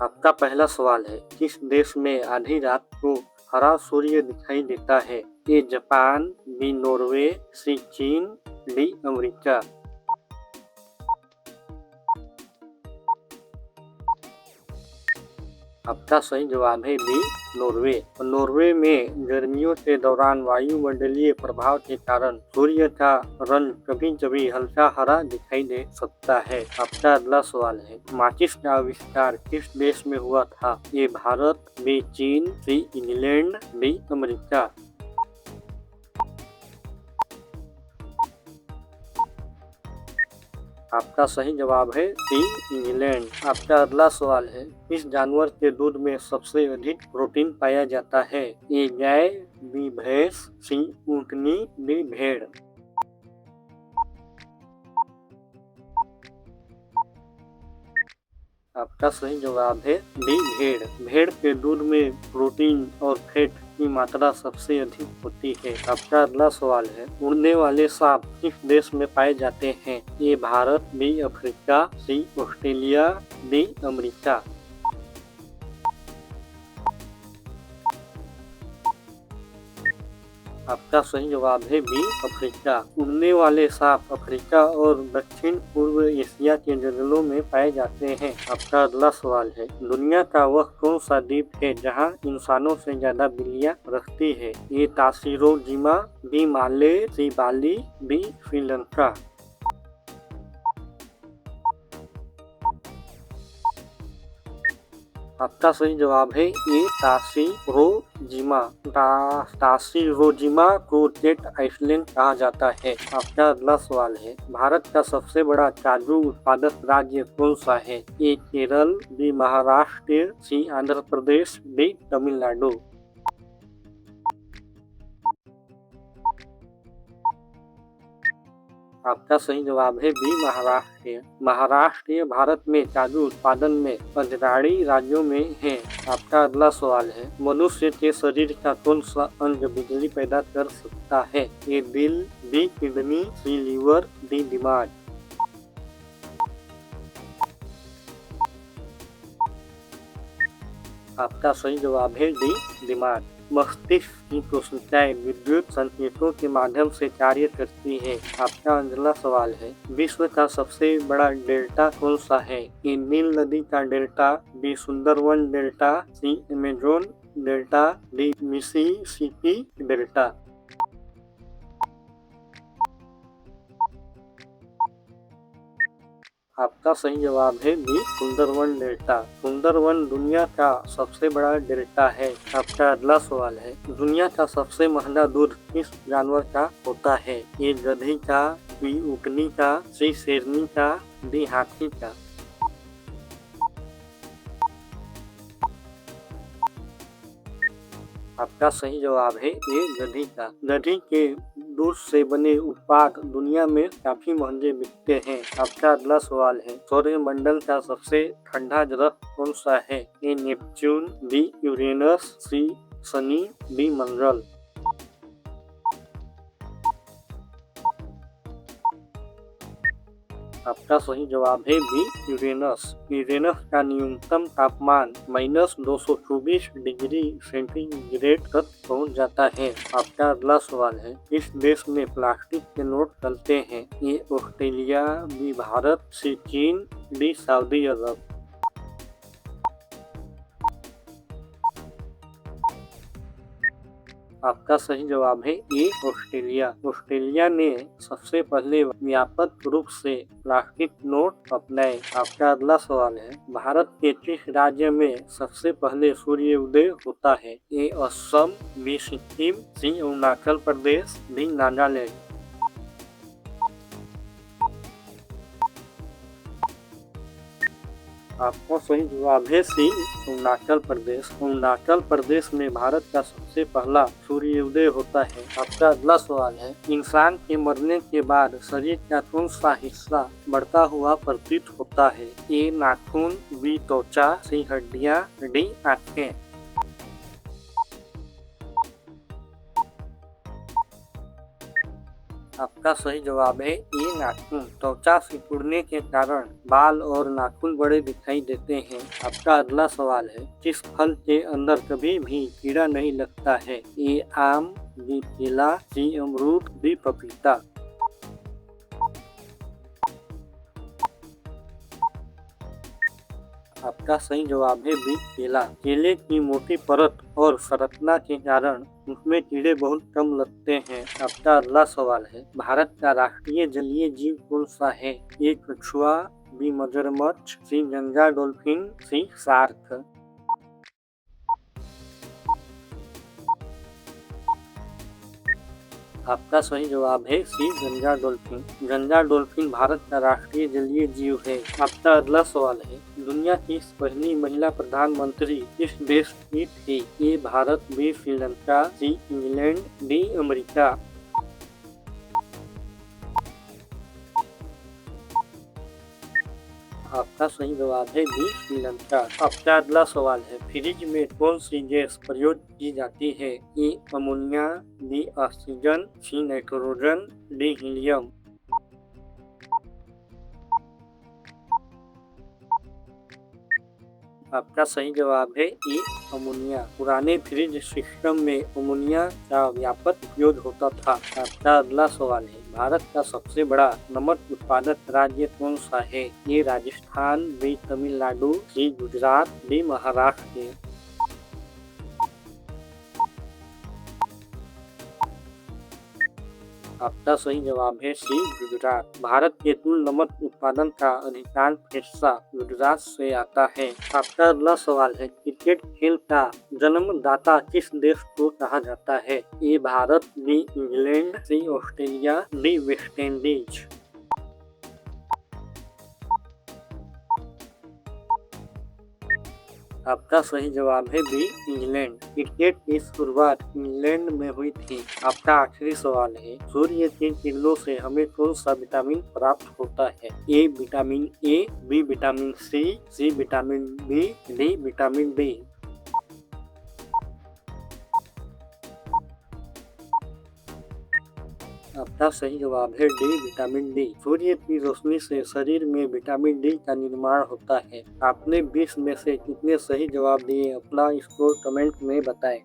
आपका पहला सवाल है, किस देश में आधी रात को हरा सूर्य दिखाई देता है? ए जापान, बी नॉर्वे, सी चीन, डी अमेरिका। आपका सही जवाब है बी नॉर्वे। नॉर्वे में गर्मियों के दौरान वायुमंडलीय प्रभाव के कारण सूर्य का रंग कभी कभी हल्का हरा दिखाई दे सकता है। आपका अगला सवाल है, माचिस का आविष्कार किस देश में हुआ था? ए भारत, बी चीन, सी इंग्लैंड, डी अमेरिका। आपका सही जवाब है सी इंग्लैंड। आपका अगला सवाल है, किस जानवर के दूध में सबसे अधिक प्रोटीन पाया जाता है? ए गाय, बी भैंस, सी ऊँटनी, डी भेड़। आपका सही जवाब है डी भेड़। भेड़ के दूध में प्रोटीन और फैट की मात्रा सबसे अधिक होती है। आपका अगला सवाल है, उड़ने वाले सांप किस देश में पाए जाते हैं? ए भारत, बी अफ्रीका, सी ऑस्ट्रेलिया, डी अमेरिका। आपका सही जवाब है बी अफ्रीका। उड़ने वाले सांप अफ्रीका और दक्षिण पूर्व एशिया के जंगलों में पाए जाते हैं। आपका अगला सवाल है, दुनिया का वह कौन सा द्वीप है जहां इंसानों से ज्यादा बिल्लियां रहती है? ए ताशिरोजिमा, बी माले, सी बाली, डी श्रीलंका। आपका सही जवाब है ए ताशिरोजिमा। ताशिरोजिमा को जेट आइलैंड कहा जाता है। आपका अगला सवाल है, भारत का सबसे बड़ा काजू उत्पादक राज्य कौन सा है? ए केरल, बी महाराष्ट्र, सी आंध्र प्रदेश, डी तमिलनाडु। आपका सही जवाब है बी महाराष्ट्र। महाराष्ट्र भारत में काजू उत्पादन में अग्रणी राज्यों में है। आपका अगला सवाल है, मनुष्य के शरीर का कौन सा अंग बिजली पैदा कर सकता है? ए दिल, B kidney, C liver, D दिमाग। आपका सही जवाब है डी दिमाग। मस्तिष्क की कोशिकाएं विद्युत संकेतों के माध्यम से कार्य करती है। आपका अगला सवाल है, विश्व का सबसे बड़ा डेल्टा कौन सा है? ए नील नदी का delta, B Sundarban delta, C Amazon delta, D Mississippi delta. आपका सही जवाब है बी सुंदरवन डेल्टा। सुंदरवन दुनिया का सबसे बड़ा डेल्टा है। आपका अगला सवाल है, दुनिया का सबसे महंगा दूध किस जानवर का होता है? ए गधे का, बी ऊँटनी का, सी शेरनी का, डी हाथी का। आपका सही जवाब है ए गधी का। गधी के दूध से बने उत्पाद दुनिया में काफी महंगे बिकते हैं। आपका अगला सवाल है, सौरमंडल का सबसे ठंडा ग्रह कौन सा है? ए नेपच्यून, बी यूरेनस, सी शनि, डी मंगल। आपका सही जवाब है बी यूरेनस। यूरेनस का न्यूनतम तापमान -224 डिग्री सेंटीग्रेड तक पहुंच जाता है। आपका अगला सवाल है, किस देश में प्लास्टिक के नोट चलते हैं? ए ऑस्ट्रेलिया, बी भारत, सी चीन, डी सऊदी अरब। आपका सही जवाब है ए ऑस्ट्रेलिया। ऑस्ट्रेलिया ने सबसे पहले व्यापक रूप से प्लास्टिक नोट अपनाए। आपका अगला सवाल है, भारत के किस राज्य में सबसे पहले सूर्य उदय होता है? ए असम, बी सिक्किम, सी अरुणाचल प्रदेश, डी नागालैंड। आपका सही जवाब है सी अरुणाचल प्रदेश। अरुणाचल प्रदेश में भारत का सबसे पहला सूर्योदय होता है। आपका अगला सवाल है, इंसान के मरने के बाद शरीर का कौन सा हिस्सा बढ़ता हुआ प्रतीत होता है? ए नाखून, बी त्वचा, सी हड्डियां, डी आंखें। आपका आपका सही जवाब है ए नाखून। त्वचा सिकुड़ने के कारण बाल और नाखून बड़े दिखाई देते हैं। आपका अगला सवाल है, किस फल के अंदर कभी भी कीड़ा नहीं लगता है? ए आम, बी केला, सी अमरूद, डी पपीता। आपका सही जवाब है बी केला। केले की मोटी परत और संरचना के कारण उसमें कीड़े बहुत कम लगते हैं। आपका अगला सवाल है, भारत का राष्ट्रीय जलीय जीव कौन सा है? ए कछुआ, बी मगरमच्छ, सी गंगा डॉल्फिन, सी शार्क। आपका सही जवाब है सी गंगा डॉल्फिन। गंगा डॉल्फिन भारत का राष्ट्रीय जलीय जीव है। आपका अगला सवाल है, दुनिया की पहली महिला प्रधानमंत्री किस देश की थी? A Bharat, B Sri Lanka, C England, D America. आपका सही जवाब है बी श्रीलंका। आपका अगला सवाल है, फ्रिज में कौन सी गैस प्रयोग की जाती है? A ammonia, B oxygen, C nitrogen, D helium. आपका सही जवाब है ए अमोनिया। पुराने फ्रिज सिस्टम में अमोनिया का व्यापक उपयोग होता था। आपका अगला सवाल है, भारत का सबसे बड़ा नमक उत्पादक राज्य कौन सा है? ए राजस्थान, बी तमिलनाडु, सी गुजरात, डी महाराष्ट्र। आपका सही जवाब है सी गुजरात। भारत के कुल नमक उत्पादन का अधिकांश हिस्सा गुजरात से आता है। आपका अगला सवाल है, क्रिकेट खेल का जन्मदाता किस देश को कहा जाता है? ए भारत, बी इंग्लैंड, सी ऑस्ट्रेलिया, डी वेस्ट इंडीज। आपका सही जवाब है बी इंग्लैंड। क्रिकेट की शुरुआत इंग्लैंड में हुई थी। आपका आखिरी सवाल है, सूर्य की किरणों से हमें कौन सा विटामिन प्राप्त होता है? A vitamin A, B vitamin C vitamin B, D vitamin D. आपका सही जवाब है डी विटामिन डी। सूर्य की रोशनी से शरीर में विटामिन डी का निर्माण होता है। आपने 20 में से कितने सही जवाब दिए, अपना स्कोर कमेंट में बताएं।